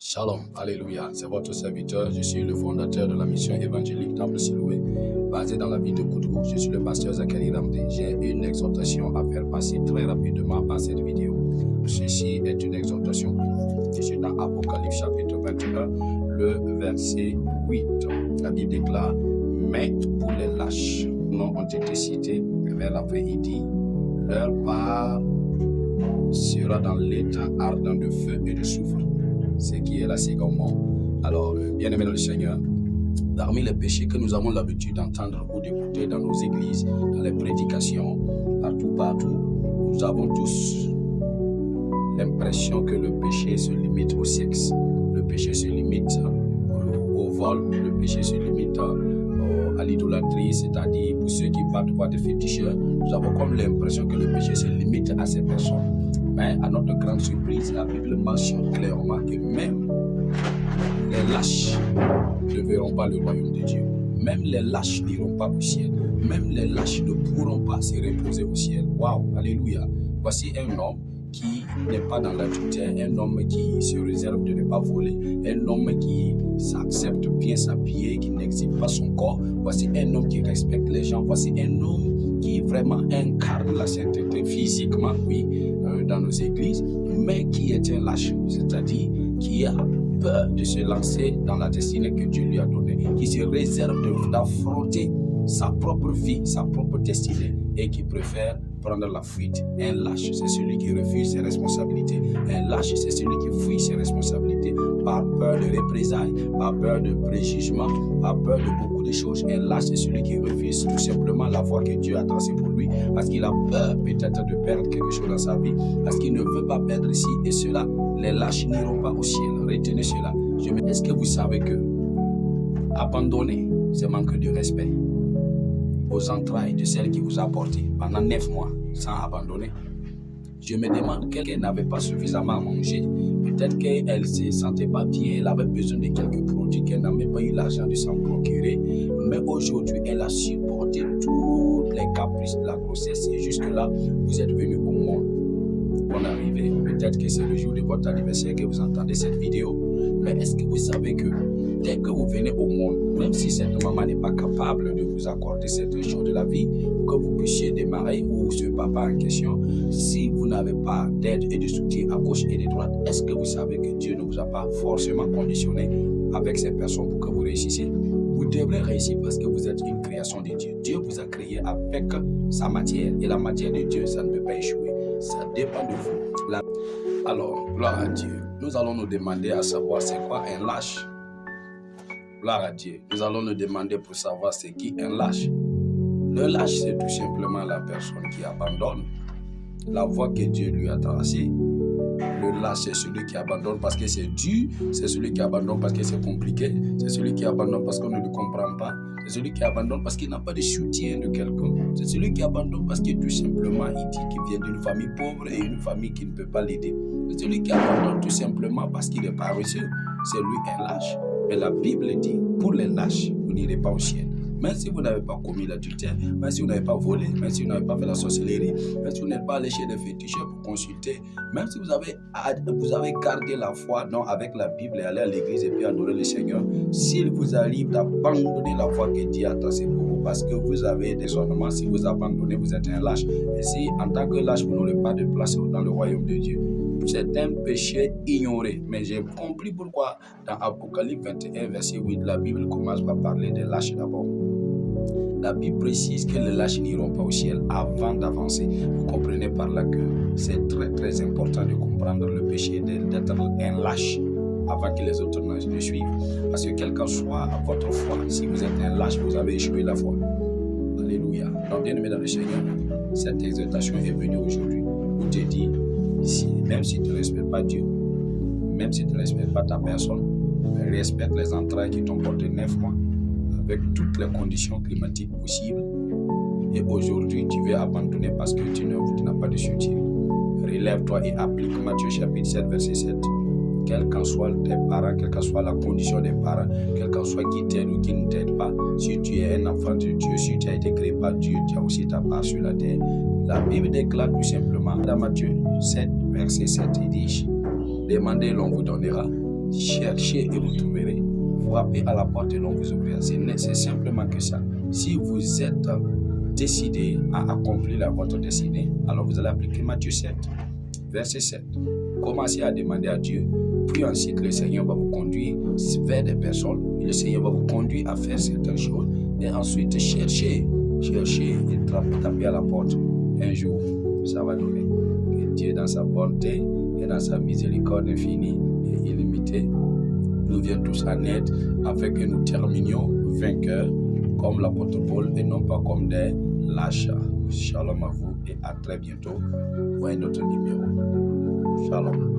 Shalom, alléluia, c'est votre serviteur, je suis le fondateur de la mission évangélique Temple Siloué, basée dans la ville de Koudou. Je suis le pasteur Zachary Ramdé. J'ai une exhortation à faire passer très rapidement par cette vidéo. Ceci est une exhortation. Je suis dans Apocalypse chapitre 21, le verset 8. La Bible déclare, mais pour les lâches, non ont été cités, vers la fin il dit, leur part sera dans l'état ardent de feu et de soufre. Ce qui est la seconde mort. Alors, bien-aimés dans le Seigneur, parmi les péchés que nous avons l'habitude d'entendre ou d'écouter dans nos églises, dans les prédications, partout, nous avons tous l'impression que le péché se limite au sexe, le péché se limite au vol, le péché se limite à l'idolâtrie, c'est-à-dire pour ceux qui battent voix de féticheurs, nous avons comme l'impression que le péché se limite à ces personnes. Mais à notre grande surprise, la Bible mentionne clairement que même les lâches ne verront pas le royaume de Dieu. Même les lâches n'iront pas au ciel. Même les lâches ne pourront pas se reposer au ciel. Waouh, alléluia. Voici un homme qui n'est pas dans l'adultère, un homme qui se réserve de ne pas voler, un homme qui s'accepte bien s'habiller, qui n'exhibe pas son corps. Voici un homme qui respecte les gens. Voici un homme qui vraiment incarne la sainteté physiquement, oui, dans nos églises, mais qui est un lâche, c'est-à-dire qui a peur de se lancer dans la destinée que Dieu lui a donnée, qui se réserve d'affronter sa propre vie, sa propre destinée, et qui préfère prendre la fuite. Un lâche, c'est celui qui refuse ses responsabilités. Un lâche, c'est celui qui fuit ses responsabilités par peur de représailles, par peur de préjugement, par peur de beaucoup de choses. Un lâche, c'est celui qui refuse tout simplement la voie que Dieu a tracée pour lui, parce qu'il a peur peut-être de perdre quelque chose dans sa vie, parce qu'il ne veut pas perdre ci et cela. Les lâches n'iront pas au ciel. Retenez cela. Est-ce que vous savez que abandonner, c'est manque de respect aux entrailles de celle qui vous a porté pendant 9 mois sans abandonner? Je me demande qu'elle n'avait pas suffisamment à manger. Peut-être qu'elle ne se sentait pas bien, elle avait besoin de quelques produits qu'elle n'a même pas eu l'argent de s'en procurer. Mais aujourd'hui, elle a supporté toutes les caprices de la grossesse. Et jusque-là, vous êtes venu au monde. Bonne arrivée. Peut-être que c'est le jour de votre anniversaire que vous entendez cette vidéo. Mais est-ce que vous savez que dès que vous venez au monde, même si cette maman n'est pas capable de vous accorder cette chose de la vie, pour que vous puissiez démarrer, ou ce papa en question, si vous n'avez pas d'aide et de soutien à gauche et de droite, est-ce que vous savez que Dieu ne vous a pas forcément conditionné avec ces personnes pour que vous réussissiez? Vous devrez réussir parce que vous êtes une création de Dieu. Dieu vous a créé avec sa matière, et la matière de Dieu, ça ne peut pas échouer. Ça dépend de vous. Alors, gloire à Dieu. Nous allons nous demander à savoir c'est quoi un lâche. Gloire à Dieu. Nous allons nous demander pour savoir c'est qui un lâche. Le lâche, c'est tout simplement la personne qui abandonne la voie que Dieu lui a tracée. Le lâche, c'est celui qui abandonne parce que c'est dur, c'est celui qui abandonne parce que c'est compliqué, c'est celui qui abandonne parce qu'on ne le comprend pas, c'est celui qui abandonne parce qu'il n'a pas de soutien de quelqu'un, c'est celui qui abandonne parce que tout simplement il dit qu'il vient d'une famille pauvre et une famille qui ne peut pas l'aider. C'est celui qui abandonne tout simplement parce qu'il est paresseux, c'est lui un lâche. Mais la Bible dit, pour les lâches, vous n'irez pas au ciel. Même si vous n'avez pas commis l'adultère, même si vous n'avez pas volé, même si vous n'avez pas fait la sorcellerie, même si vous n'êtes pas allé chez des féticheurs pour consulter, même si vous avez gardé la foi non, avec la Bible et aller à l'église et puis adorer le Seigneur, s'il vous arrive d'abandonner la foi que Dieu a tracée pour vous parce que vous avez des ornements, si vous abandonnez, vous êtes un lâche. Et si en tant que lâche, vous n'aurez pas de place dans le royaume de Dieu, c'est un péché ignoré. Mais j'ai compris pourquoi dans Apocalypse 21, verset 8, la Bible commence par parler des lâches d'abord. La Bible précise que les lâches n'iront pas au ciel avant d'avancer. Vous comprenez par là que c'est très très important de comprendre le péché d'être un lâche avant que les autres ne suivent. Parce que quelle que soit votre foi, si vous êtes un lâche, vous avez échoué la foi. Alléluia. Donc bien aimé dans le Seigneur, cette exhortation est venue aujourd'hui pour te dire, même si tu ne respectes pas Dieu, même si tu ne respectes pas ta personne, respecte les entrailles qui t'ont porté 9 mois, avec toutes les conditions climatiques possibles. Et aujourd'hui, tu veux abandonner parce que tu n'as pas de soutien. Relève-toi et applique Matthieu chapitre 7, verset 7. Quels qu'en soient tes parents, quelle que soit la condition des parents, quel qu'en soit qui t'aide ou qui ne t'aide pas, si tu es un enfant de Dieu, si tu as été créé par Dieu, tu as aussi ta part sur la terre. La Bible déclare tout simplement dans Matthieu 7, verset 7, il dit, demandez, l'on vous donnera. cherchez et vous trouverez. Frappez à la porte et l'on vous ouvrira. C'est simplement que ça. Si vous êtes décidé à accomplir votre destinée, alors vous allez appliquer Matthieu 7, verset 7. Commencez à demander à Dieu, puis ensuite le Seigneur va vous conduire vers des personnes, et le Seigneur va vous conduire à faire certaines choses, et ensuite cherchez et tapez à la porte. Un jour, ça va donner. Que Dieu, dans sa bonté et dans sa miséricorde infinie et illimitée, nous vienne tous en aide afin que nous terminions vainqueurs comme l'apôtre Paul et non pas comme des lâches. Shalom à vous et à très bientôt pour un autre numéro. Shalom.